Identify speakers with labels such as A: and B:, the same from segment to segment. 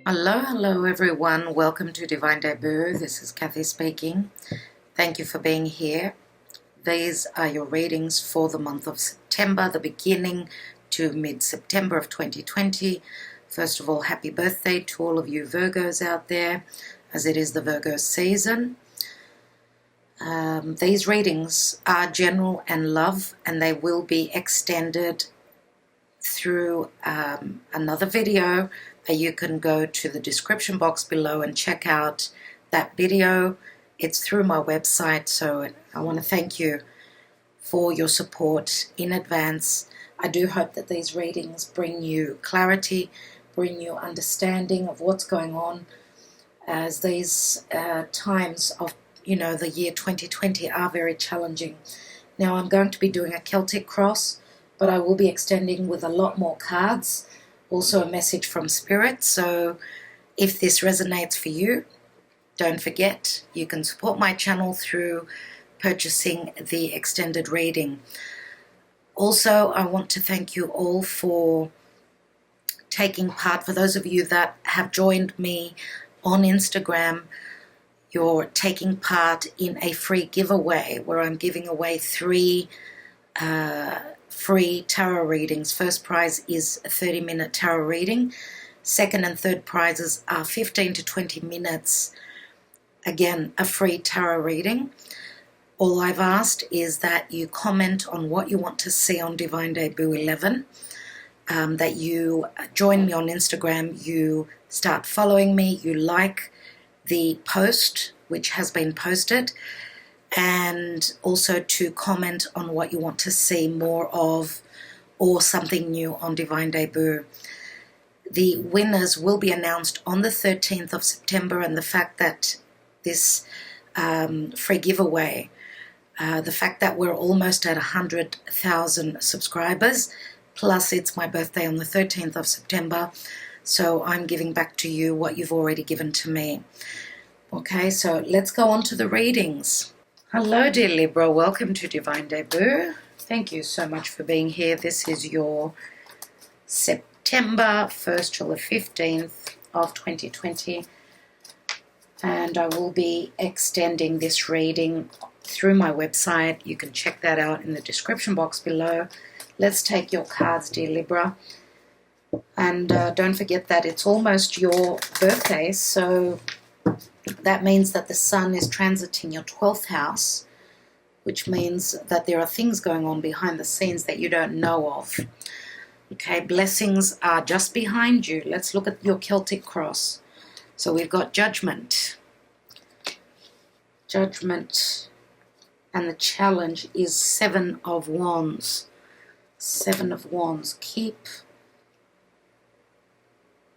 A: Hello everyone. Welcome to Divine Debut. This is Kathy speaking. Thank you for being here. These are your readings for the month of September, the beginning to mid-September of 2020. First of all, happy birthday to all of you Virgos out there, as it is the Virgo season. These readings are general and love, and they will be extended through another video that you can go to the description box below and check out that video. It's through my website, so I want to thank you for your support in advance. I do hope that these readings bring you clarity, bring you understanding of what's going on, as these times of the year 2020 are very challenging. Now I'm going to be doing a Celtic Cross, but I will be extending with a lot more cards, also a message from Spirit. So if this resonates for you, don't forget, you can support my channel through purchasing the extended reading. Also, I want to thank you all for taking part. For those of you that have joined me on Instagram, you're taking part in a free giveaway where I'm giving away 3 free tarot readings. First prize is a 30-minute tarot reading. Second and third prizes are 15 to 20 minutes. Again, a free tarot reading. All I've asked is that you comment on what you want to see on Divine Debut 11, that you join me on Instagram, you start following me, you like the post which has been posted, and also to comment on what you want to see more of or something new on Divine Debut. The winners will be announced on the 13th of September, and the fact that this free giveaway, the fact that we're almost at 100,000 subscribers, plus it's my birthday on the 13th of September, so I'm giving back to you what you've already given to me. Okay, so let's go on to the readings. Hello, dear Libra. Welcome to Divine Debut. Thank you so much for being here. This is your September 1st till the 15th of 2020. And I will be extending this reading through my website. You can check that out in the description box below. Let's take your cards, dear Libra. And don't forget that it's almost your birthday, so that means that the sun is transiting your 12th house, which means that there are things going on behind the scenes that you don't know of. Okay, blessings are just behind you. Let's look at your Celtic Cross. So we've got Judgment. Judgment. And the challenge is 7 of Wands. 7 of Wands.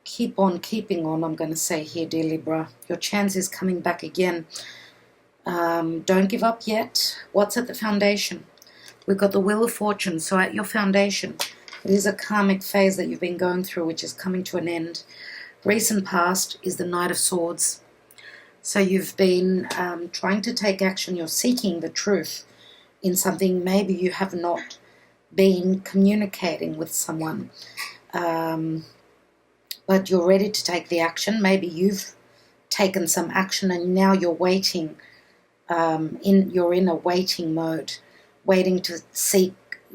A: Keep on keeping on, I'm going to say here, dear Libra. Your chance is coming back again. Don't give up yet. What's at the foundation? We've got the Wheel of Fortune. So at your foundation, it is a karmic phase that you've been going through, which is coming to an end. Recent past is the Knight of Swords. So you've been trying to take action. You're seeking the truth in something maybe you have not been communicating with someone. But you're ready to take the action. Maybe you've taken some action and now you're waiting. You're in a waiting mode, waiting to seek,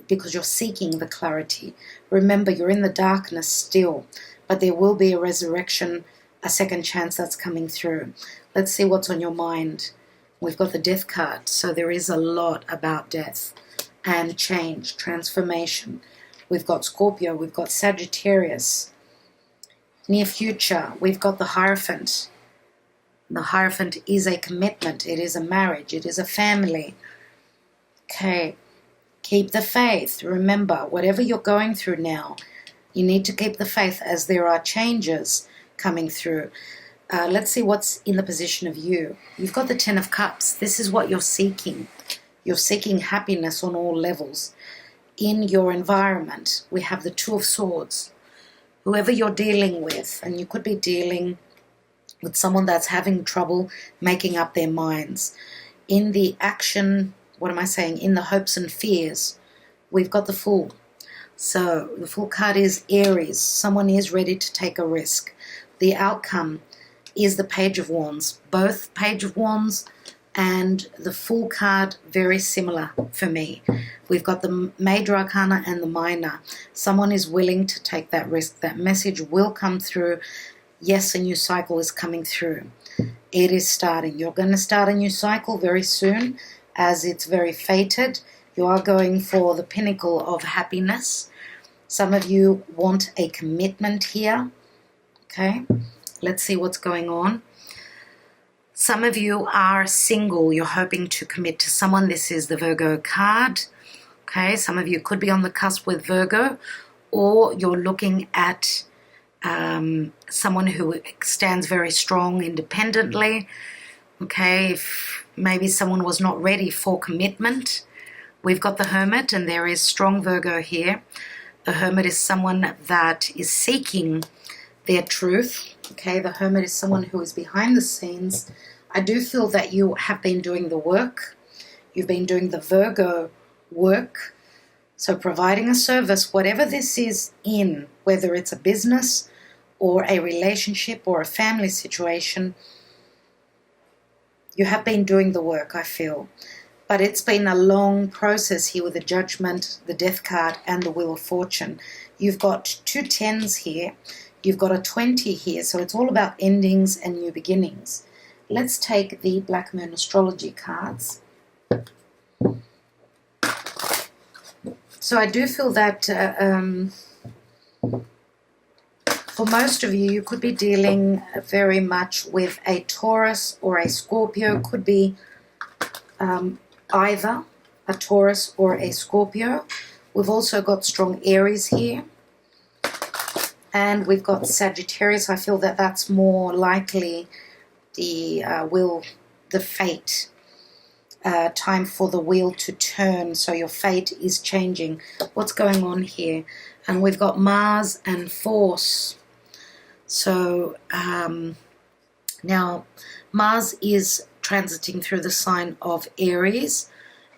A: because you're seeking the clarity. Remember, you're in the darkness still, but there will be a resurrection, a second chance that's coming through. Let's see what's on your mind. We've got the Death card, so there is a lot about death and change, transformation. We've got Scorpio, we've got Sagittarius. Near future, we've got the Hierophant. The Hierophant is a commitment. It is a marriage. It is a family. Okay. Keep the faith. Remember, whatever you're going through now, you need to keep the faith as there are changes coming through. Let's see what's in the position of you. You've got the 10 of Cups. This is what you're seeking. You're seeking happiness on all levels. In your environment, we have the 2 of Swords. Whoever you're dealing with, and you could be dealing with someone that's having trouble making up their minds. In the action, in the hopes and fears, we've got the Fool. So the Fool card is Aries. Someone is ready to take a risk. the outcome is the Page of Wands. Both Page of Wands and the Fool card, very similar for me. We've got the Major Arcana and the Minor. Someone is willing to take that risk. That message will come through. Yes, a new cycle is coming through. It is starting. You're going to start a new cycle very soon, as it's very fated. You are going for the pinnacle of happiness. Some of you want a commitment here. Okay, let's see what's going on. Some of you are single. You're hoping to commit to someone. This is the Virgo card. Okay, some of you could be on the cusp with Virgo, or you're looking at someone who stands very strong independently. Okay, if maybe someone was not ready for commitment. We've got the Hermit, and there is strong Virgo here. The Hermit is someone that is seeking their truth. Okay, the Hermit is someone who is behind the scenes. I do feel that you have been doing the work. You've been doing the Virgo work. So providing a service, whatever this is in, whether it's a business or a relationship or a family situation, you have been doing the work, I feel. But it's been a long process here with the Judgment, the Death card, and the Wheel of Fortune. You've got 2 10s here. You've got a 20 here. So it's all about endings and new beginnings. Let's take the Black Moon Astrology cards. So I do feel that for most of you, you could be dealing very much with a Taurus or a Scorpio. Could be either a Taurus or a Scorpio. We've also got strong Aries here. And we've got Sagittarius. I feel that that's more likely the fate. Time for the wheel to turn, so your fate is changing. What's going on here? And we've got Mars and Force. So now Mars is transiting through the sign of Aries,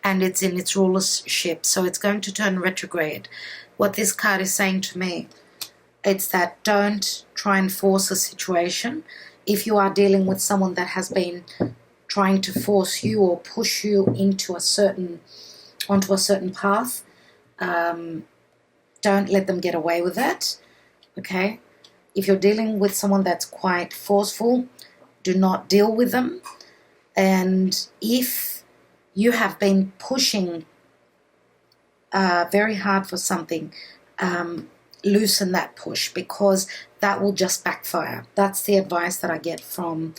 A: and it's in its rulership, so it's going to turn retrograde. What this card is saying to me, it's that don't try and force a situation. If you are dealing with someone that has been trying to force you or push you onto a certain path, don't let them get away with that. Okay? If you're dealing with someone that's quite forceful, do not deal with them. And if you have been pushing very hard for something, loosen that push, because that will just backfire. That's the advice that I get from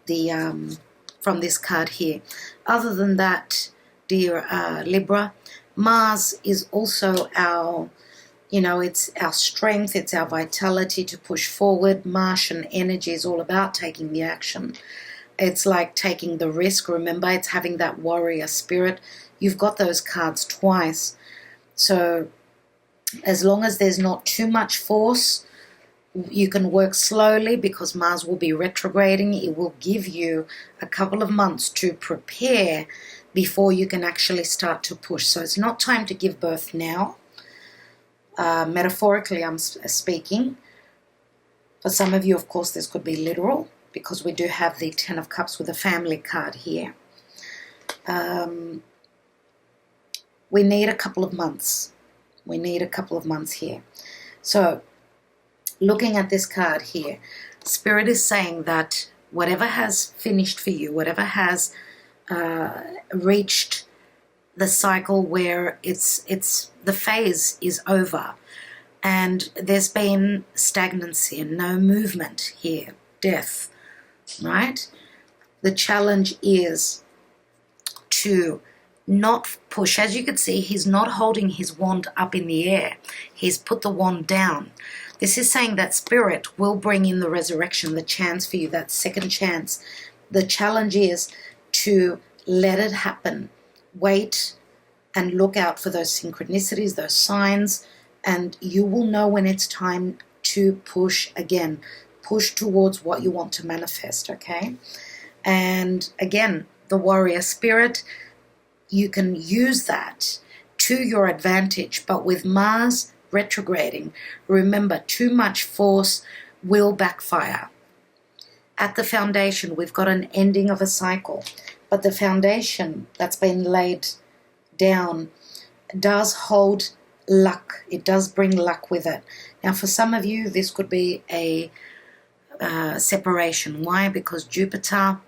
A: this card here. Other than that, dear Libra, Mars is also our, it's our strength, it's our vitality to push forward. Martian energy is all about taking the action. It's like taking the risk. Remember, it's having that warrior spirit. You've got those cards twice. So as long as there's not too much force, you can work slowly, because Mars will be retrograding. It will give you a couple of months to prepare before you can actually start to push. So it's not time to give birth now. Metaphorically, I'm speaking. For some of you, of course, this could be literal, because we do have the 10 of Cups with a family card here. We need a couple of months. We need a couple of months here. So looking at this card here, Spirit is saying that whatever has finished for you, whatever has reached the cycle where the phase is over, and there's been stagnancy and no movement here, death, right? The challenge is to not push. As you can see, he's not holding his wand up in the air. He's put the wand down. This is saying that Spirit will bring in the resurrection, the chance for you, that second chance. The challenge is to let it happen. Wait and look out for those synchronicities, those signs, and you will know when it's time to push again. Push towards what you want to manifest, okay? And again, the warrior spirit, you can use that to your advantage. But with Mars retrograding, remember, too much force will backfire. At the foundation, we've got an ending of a cycle, but the foundation that's been laid down does hold luck. It does bring luck with it. Now, for some of you, this could be a separation. Why? Because Jupiter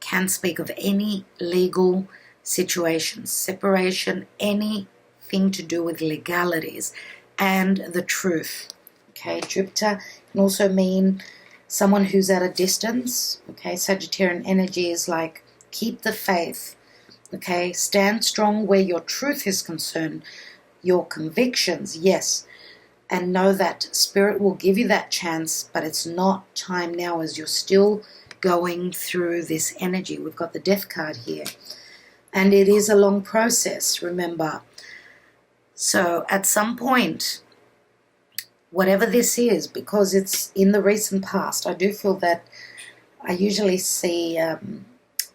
A: can speak of any legal situations, separation, anything to do with legalities and the truth. Okay, Jupiter can also mean someone who's at a distance. Okay, Sagittarian energy is like keep the faith. Okay, stand strong where your truth is concerned, your convictions, yes, and know that Spirit will give you that chance, but it's not time now as you're still going through this energy. We've got the Death card here, and it is a long process, remember. So at some point, whatever this is, because it's in the recent past, I do feel that I usually see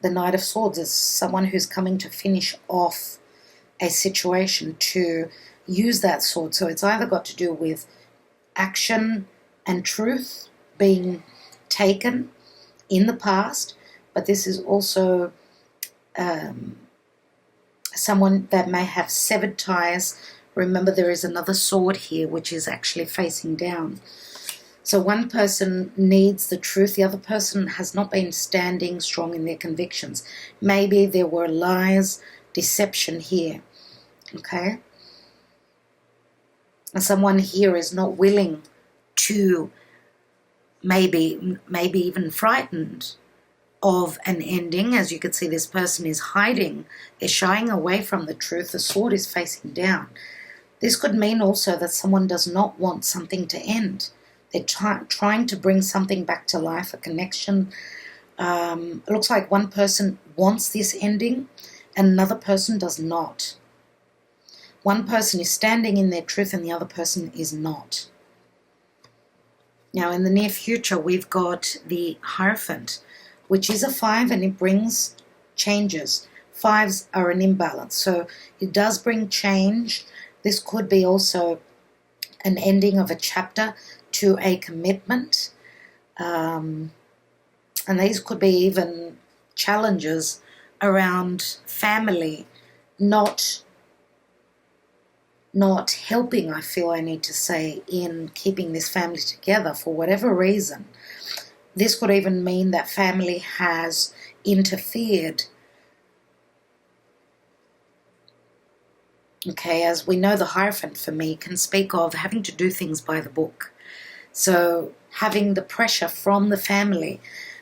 A: the Knight of Swords as someone who's coming to finish off a situation, to use that sword. So it's either got to do with action and truth being taken in the past, but this is also someone that may have severed ties. Remember, there is another sword here which is actually facing down. So one person needs the truth, the other person has not been standing strong in their convictions. Maybe there were lies, deception here. Okay? And someone here is not willing to, maybe even frightened of an ending. As you can see, this person is hiding, is shying away from the truth. The sword is facing down. This could mean also that someone does not want something to end. They're trying to bring something back to life, a connection. It looks like one person wants this ending and another person does not. One person is standing in their truth and the other person is not. Now, in the near future, we've got the Hierophant, which is a 5 and it brings changes. 5s are an imbalance, so it does bring change. This could be also an ending of a chapter to a commitment. And these could be even challenges around family, not helping, I feel I need to say, in keeping this family together for whatever reason. This could even mean that family has interfered. Okay, as we know, the Hierophant for me can speak of having to do things by the book. So having the pressure from the family.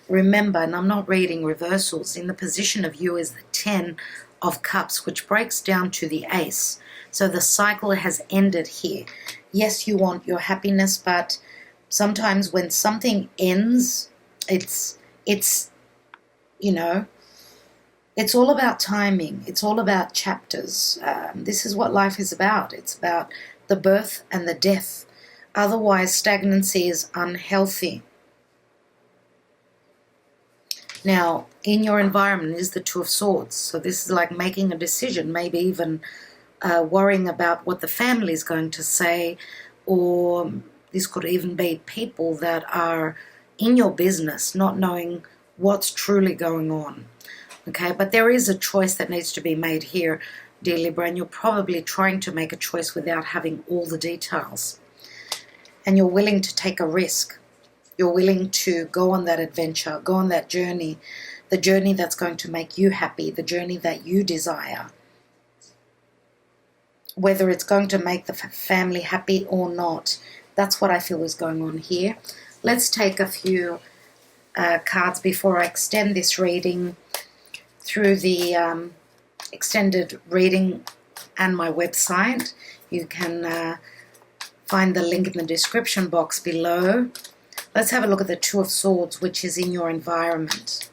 A: Remember, and I'm not reading reversals, in the position of you is the 10 of Cups, which breaks down to the Ace. So the cycle has ended here. Yes, you want your happiness, but sometimes when something ends, it's you know, it's all about timing. It's all about chapters. This is what life is about. It's about the birth and the death. Otherwise, stagnancy is unhealthy. Now, in your environment is the Two of Swords. So this is like making a decision, maybe even worrying about what the family is going to say, or this could even be people that are in your business not knowing what's truly going on. Okay, but there is a choice that needs to be made here, dear Libra, and you're probably trying to make a choice without having all the details. And you're willing to take a risk. You're willing to go on that adventure, go on that journey, the journey that's going to make you happy, the journey that you desire. Whether it's going to make the family happy or not, that's what I feel is going on here. Let's take a few cards before I extend this reading through the extended reading and my website. You can find the link in the description box below. Let's have a look at the Two of Swords, which is in your environment.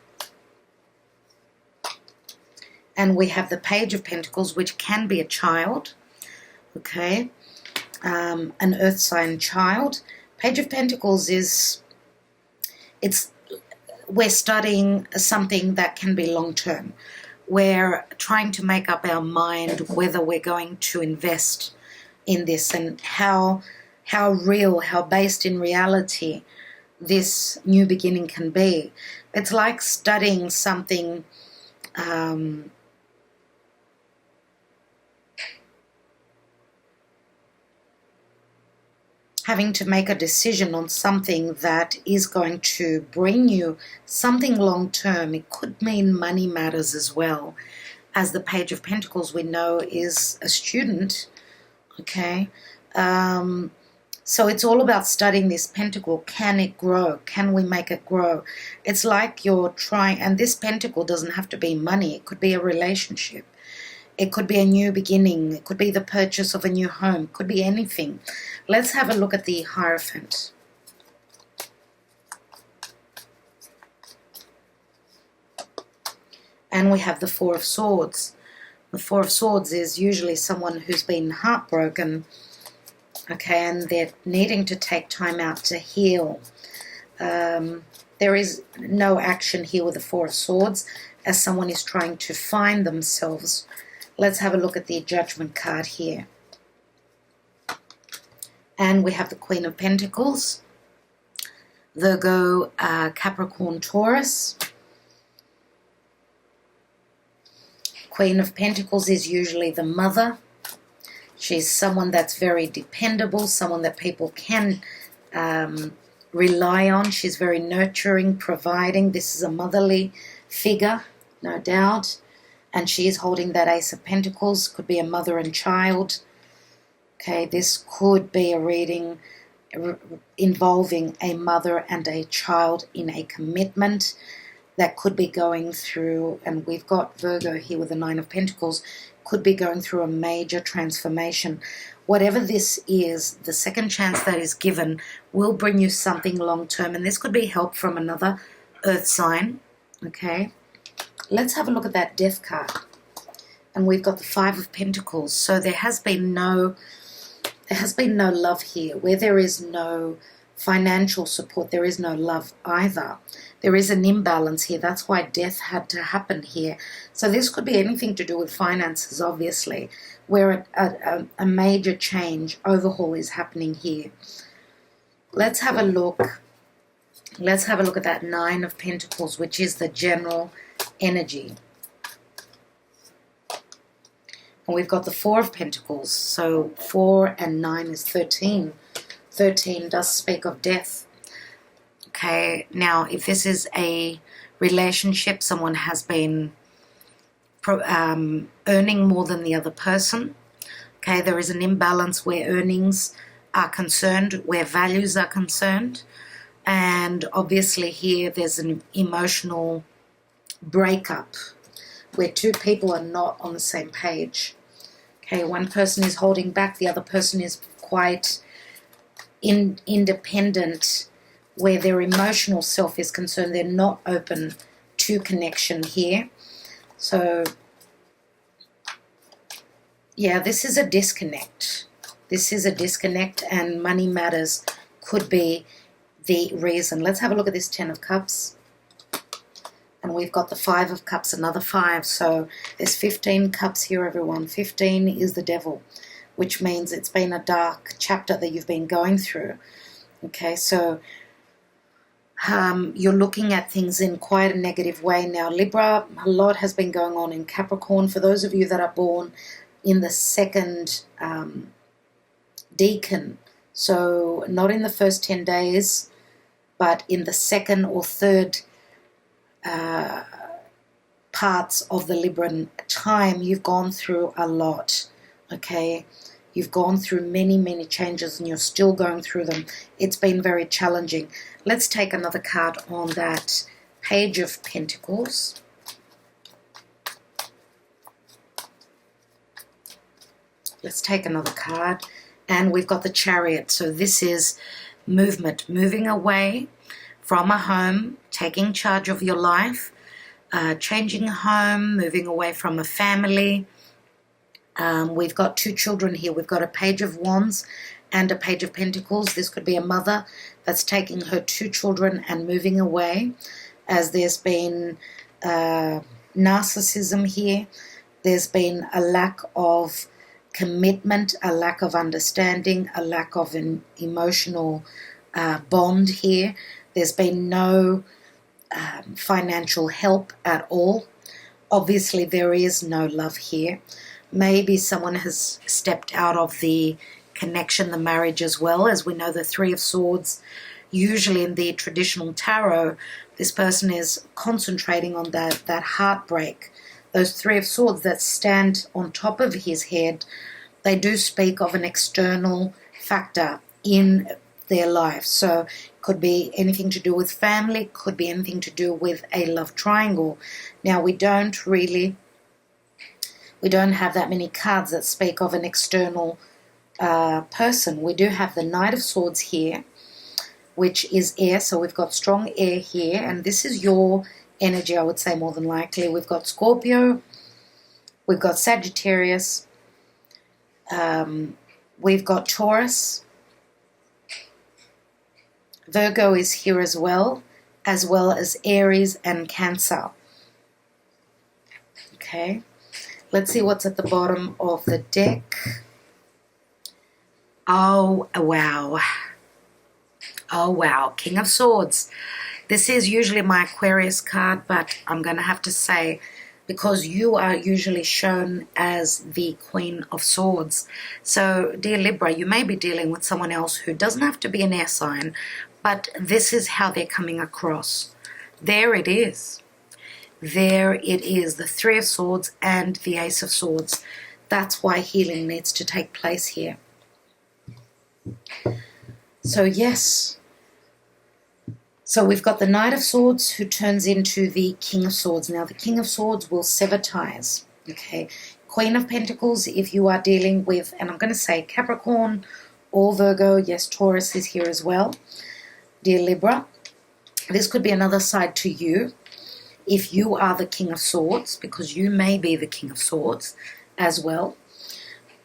A: And we have the Page of Pentacles, which can be a child. Okay, an earth sign child. Page of Pentacles is, we're studying something that can be long term. We're trying to make up our mind whether we're going to invest in this and how real, how based in reality this new beginning can be. It's like studying something having to make a decision on something that is going to bring you something long term. It could mean money matters as well. As the Page of Pentacles, we know, is a student, okay? So it's all about studying this pentacle. Can it grow? Can we make it grow? It's like you're trying, and this pentacle doesn't have to be money. It could be a relationship. It could be a new beginning. It could be the purchase of a new home. It could be anything. Let's have a look at the Hierophant. And we have the Four of Swords. The Four of Swords is usually someone who's been heartbroken, okay, and they're needing to take time out to heal. There is no action here with the Four of Swords as someone is trying to find themselves. Let's have a look at the Judgment card here. And we have the Queen of Pentacles, Virgo, Capricorn, Taurus. Queen of Pentacles is usually the mother. She's someone that's very dependable, someone that people can rely on. She's very nurturing, providing. This is a motherly figure, no doubt. And she is holding that Ace of Pentacles. Could be a mother and child. Okay, this could be a reading involving a mother and a child in a commitment that could be going through, and we've got Virgo here with the Nine of Pentacles, could be going through a major transformation. Whatever this is, the second chance that is given will bring you something long term, and this could be help from another earth sign, okay? Let's have a look at that Death card. And we've got the Five of Pentacles. So there has been no love here. Where there is no financial support, there is no love either. There is an imbalance here. That's why death had to happen here. So this could be anything to do with finances, obviously, where a major change, overhaul is happening here. Let's have a look. Let's have a look at that Nine of Pentacles, which is the general energy. And we've got the Four of Pentacles. So 4 and 9 is 13. 13 does speak of death. Okay, now if this is a relationship, someone has been earning more than the other person. Okay, there is an imbalance where earnings are concerned, where values are concerned. And obviously here there's an emotional breakup where two people are not on the same page. Okay, one person is holding back, the other person is quite independent. Where their emotional self is concerned, they're not open to connection here. So, yeah, this is a disconnect. This is a disconnect, and money matters could be the reason. Let's have a look at this Ten of Cups. And we've got the Five of Cups, another 5. So there's 15 cups here, everyone. 15 is the devil, which means it's been a dark chapter that you've been going through. Okay, so you're looking at things in quite a negative way now. Libra, a lot has been going on in Capricorn. For those of you that are born in the second decan, so not in the first 10 days, but in the second or third parts of the Libran time, you've gone through a lot, okay? You've gone through many, many changes, and you're still going through them. It's been very challenging. Let's take another card on that Page of Pentacles. Let's take another card. And we've got the Chariot. So this is movement, moving away from a home, taking charge of your life, changing home, moving away from a family. We've got 2 children here. We've got a Page of Wands and a Page of Pentacles. This could be a mother that's taking her 2 children and moving away, as there's been narcissism here. There's been a lack of commitment, a lack of understanding, a lack of an emotional bond here. There's been no financial help at all. Obviously, there is no love here. Maybe someone has stepped out of the connection, the marriage as well. As we know, the Three of Swords, usually in the traditional tarot, this person is concentrating on that heartbreak. Those Three of Swords that stand on top of his head, they do speak of an external factor in their life. So it could be anything to do with family, could be anything to do with a love triangle. Now, we don't have that many cards that speak of an external person. We do have the Knight of Swords here, which is air, so we've got strong air here, and this is your energy, I would say, more than likely. We've got Scorpio, we've got Sagittarius, we've got Taurus, Virgo is here as well as Aries and Cancer. Okay, let's see what's at the bottom of the deck. Oh, wow. Oh, wow. King of Swords. This is usually my Aquarius card, but I'm going to have to say, because you are usually shown as the Queen of Swords. So, dear Libra, you may be dealing with someone else who doesn't have to be an air sign, but this is how they're coming across. There it is. There it is, the Three of Swords and the Ace of Swords. That's why healing needs to take place here. So yes, so we've got the Knight of Swords who turns into the King of Swords. Now the King of Swords will sever ties, okay? Queen of Pentacles, if you are dealing with, and I'm going to say Capricorn or Virgo, yes, Taurus is here as well. Dear Libra, this could be another side to you if you are the King of Swords, because you may be the King of Swords as well.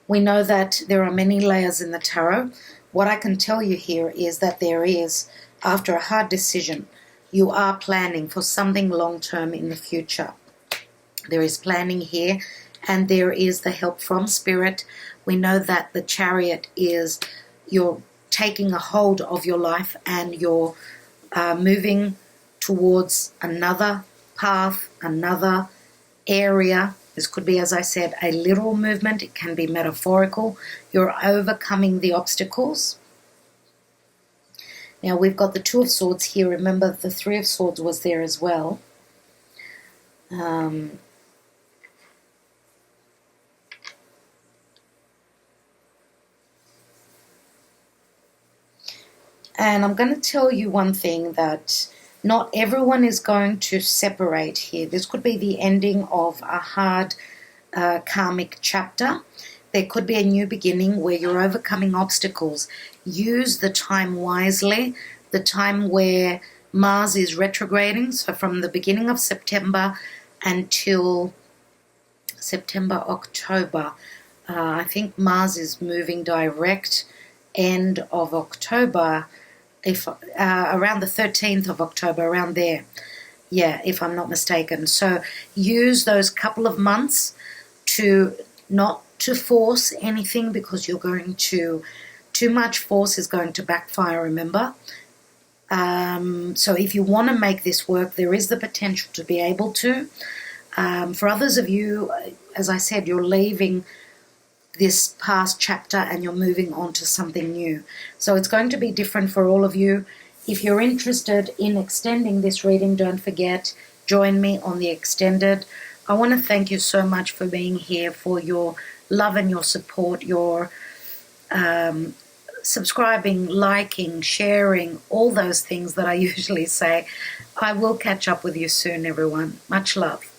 A: We know that there are many layers in the tarot. What I can tell you here is that there is, after a hard decision, you are planning for something long-term in the future. There is planning here, and there is the help from Spirit. We know that the Chariot is you're taking a hold of your life and you're moving towards another path, another area. This could be, as I said, a literal movement. It can be metaphorical. You're overcoming the obstacles. Now we've got the Two of Swords here. Remember, the Three of Swords was there as well. And I'm going to tell you one thing, that not everyone is going to separate here. This could be the ending of a hard karmic chapter. There could be a new beginning where you're overcoming obstacles. Use the time wisely, the time where Mars is retrograding. So from the beginning of September until September, October. I think Mars is moving direct end of October, if around the 13th of October, around there. Yeah, if I'm not mistaken. So use those couple of months to not to force anything, because you're going to, too much force is going to backfire, remember. So if you want to make this work, there is the potential to be able to. For others of you, as I said, you're leaving this past chapter and you're moving on to something new. So it's going to be different for all of you. If you're interested in extending this reading, don't forget, join me on the extended. I want to thank you so much for being here, for your love and your support, your subscribing, liking, sharing, all those things that I usually say. I will catch up with you soon, everyone. Much love.